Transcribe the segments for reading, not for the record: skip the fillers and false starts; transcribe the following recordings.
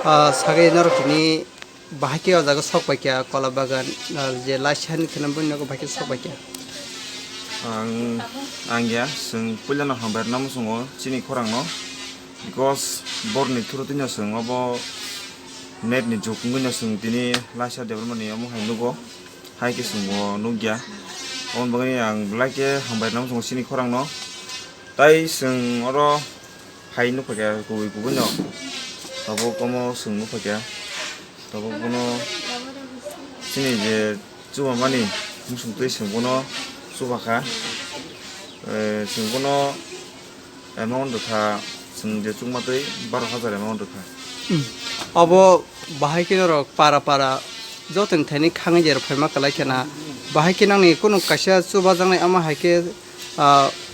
Sagai narokini bahaki jaga sok pakia kola bagan je lasihan kenapa nago bahaki sok pakia. Angya sing pulyana hambar namu sungo chini korang no because borni thuru tinya sing abo net ni jokungunya sing tini lasha development ni amu hai nugo hai ke sungo nugya on bagani ang blake hambar namu sungo chini korang no tai sing oro hai nu pakia kui kugunyo abo komo sing nu pakia abo kono chini je chuwa mani musung tui sing kono subaka singkono amount था sing je chungma tei 12,000 amount था Abo bahaki narok para joten thani khangi jer phaima kalai kena bahaki nangni kono kasya chuba jangnai ama haike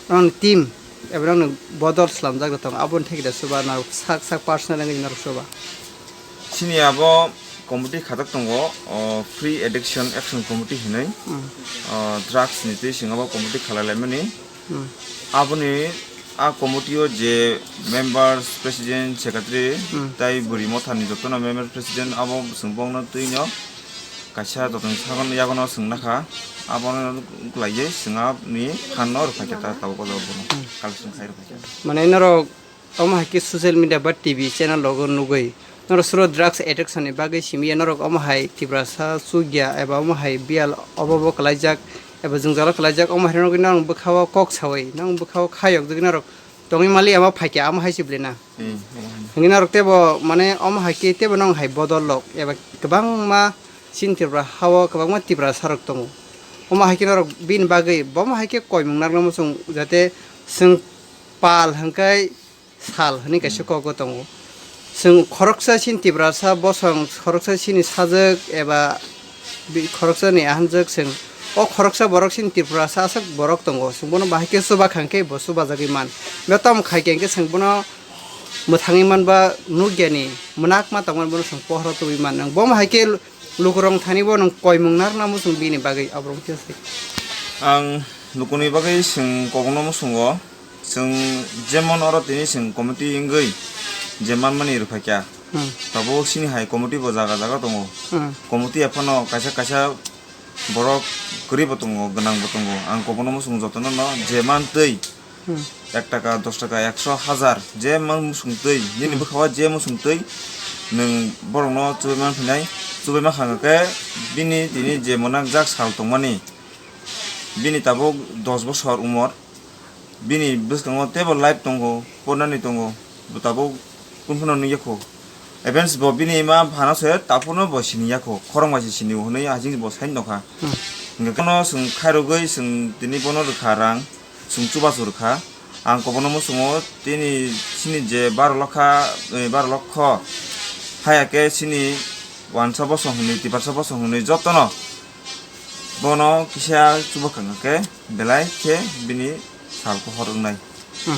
nang team ebrang bodol slam jagda tong abon thekida chuba na sak personal ngi narok chuba chini abo committee khatak tongo free addiction action committee hinai drugs ni tei singabo committee khalalai mani aboni a committee o je members president secretary tai buri mothani jotona member president abo singbongno tuino kaisa jotong sagon yagono singnakha abono klaye singa ni khanno rokaketa tabo kodo bono kalsing khair pakya mane narok ama haike social media ba tv channel logo nugoi noro suro drugs addiction ni bagai simi norok ama hai tibrasa sugya eba ama hai bial obobo kalajak eba jungjala kalajak ama hai norok nang bukhawa kok sawai nang bukhawa khayok jig norok tongi mali ama phakya ama hai siblena ngi norok tebo mane ama hai ke tebo nang hai bodol lok eba kebang ma sin tibra hawa kebang ma tibra sarok tongo ama hai ke norok bin bagai bom hai ke koimung narnam sung jate sing pal hangkai sal hani kaise ko tongo जों खरकसा सिन तिब्रासा बसं खरकसा सिनि साजक एबा खरकसा नि आहानजक जों खरकसा बरक सिन तिब्रासा सक बरक दंगो जों बनो बाहायके सुबा खांके बसुबा जागै मान बेतम खायकेंके जों बनो मोथाङै मान बा नुग्यानि मोनाक मा तंगन बनो जों पहर तुबि मान नों बम हायके लुगरं थानिबो नों कयमुंनार नामु जों बिनि बागै आब्रं केसै आं लुकुनि बागै जों कगनो मुसुंगो जों जेमन अर तिनि जों कमिटि इंगै जेमान मानि रुफाक्या तबो सिनि हाय कमिटि बो जागा दंगो कमिटि एफनो कासा बरक गरिब दंगो गनांग दंगो आं कबनो मुसुं जतन न जेमान तै 1 टाका 10 टाका 100,000 जेमान मुसुं तै निनि बखावा जे मुसुं तै नों बरंनो चुबैमान फैनाय चुबैमा खांगे बिनि दिनि जे मोनाक जाक साल दंमानि बिनि तबो 10 बोसोर उमर बिनि बिसकांगो टेबल लाइफ दंगो पनानि दंगो तबो कुनफुनो नियखो एभेन्स बबिनि मा भानासे ताफुनो बसिनि याखो खरंमासि सिनि हनै आजिं बसाइन नखा ngkono sung khairogoi sung tini bono rukharang sung chubasu rukha ang kobono musungo tini sini je 12 lokho hayake sini 100 bosong huni 300 bosong huni jotono bono kisa chubakangake belai ke bini salko horungnai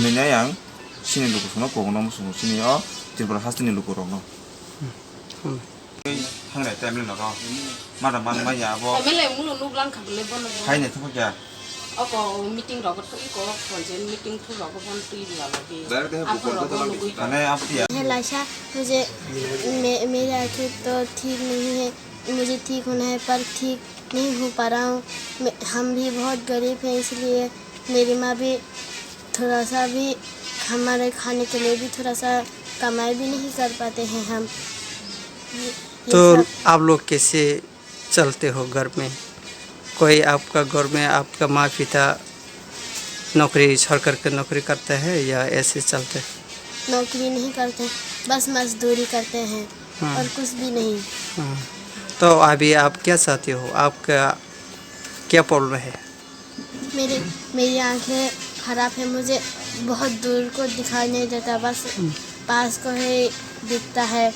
minai ang sini lukusono kobono musungo sini o tirpura hastini lukurongno hangai temle no ro mada man ma ya bo mele mulo nu blang khak le bon hai ne thok ya ako meeting ro ko konjen meeting thu ro ko bon tui la la be ane apti है लाशा मुझे मेरे आंखें तो ठीक नहीं है मुझे ठीक होना है पर ठीक नहीं हो पा रहा हूँ हम भी बहुत गरीब हैं इसलिए मेरी माँ भी थोड़ा सा भी हमारे खाने के लिए भी थोड़ा सा कमाई भी नहीं कर पाते हैं हम तो आप लोग कैसे चलते हो घर में कोई आपका घर में आपका माँ पिता नौकरी सरकार की नौकरी करते हैं या ऐसे चलते नौकरी नहीं करते बस मजदूरी करते हैं और कुछ भी नहीं तो अभी आप क्या चाहते हो आपका क्या प्रॉब्लम है मेरी आंखें खराब है मुझे बहुत दूर को दिखाई नहीं देता बस पास को ही दिखता है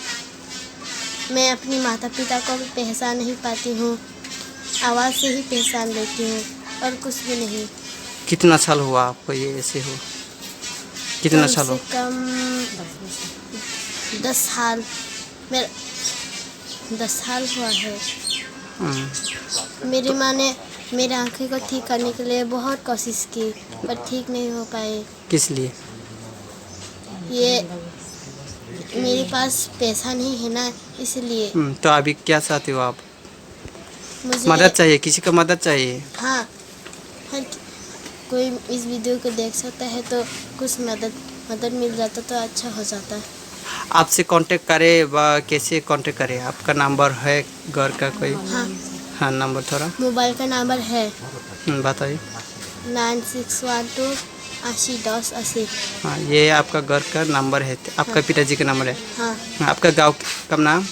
मैं अपनी माता पिता को भी पहचान नहीं पाती हूँ आवाज़ से ही पहचान लेती हूँ और कुछ भी नहीं कितना साल हुआ आपको ये ऐसे हो कितना साल हो कम 10 साल मेरा 10 साल हुआ है मेरी माँ ने मेरी आँखें को ठीक करने के लिए बहुत कोशिश की पर ठीक नहीं हो पाए किस लिए ये मेरे पास पैसा नहीं है ना, इसलिए तो अभी क्या चाहते हो आप? मुझे मदद चाहिए, किसी का मदद चाहिए। हाँ, हर कोई इस वीडियो को देख सकता है तो कुछ मदद मिल जाता तो अच्छा हो जाता है। आपसे कांटेक्ट करे व कैसे कांटेक्ट करे? आपका नंबर है घर का कोई? हाँ, हाँ, नंबर थोड़ा मोबाइल का नंबर है बताइए। 9612 80 10 80। हाँ, ये आपका घर का नंबर है, आपका पिताजी का नंबर है। हाँ, आपका गांव का नाम?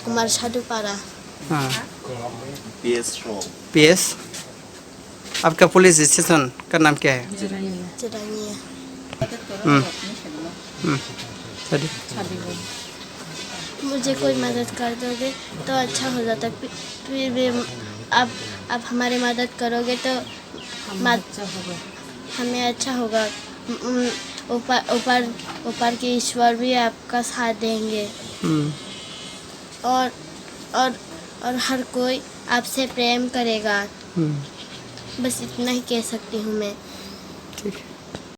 कुमार साधुपारा। हाँ, PS PS। आपका पुलिस स्टेशन का नाम क्या है? चिरानिया। चलिए। मुझे कोई मदद कर दोगे तो अच्छा हो जाता। फिर भी आप हमारी मदद करोगे तो हमें अच्छा होगा। ऊपर के ईश्वर भी आपका साथ देंगे। और और हर कोई आपसे प्रेम करेगा। बस इतना ही कह सकती हूँ मैं। ठीक है।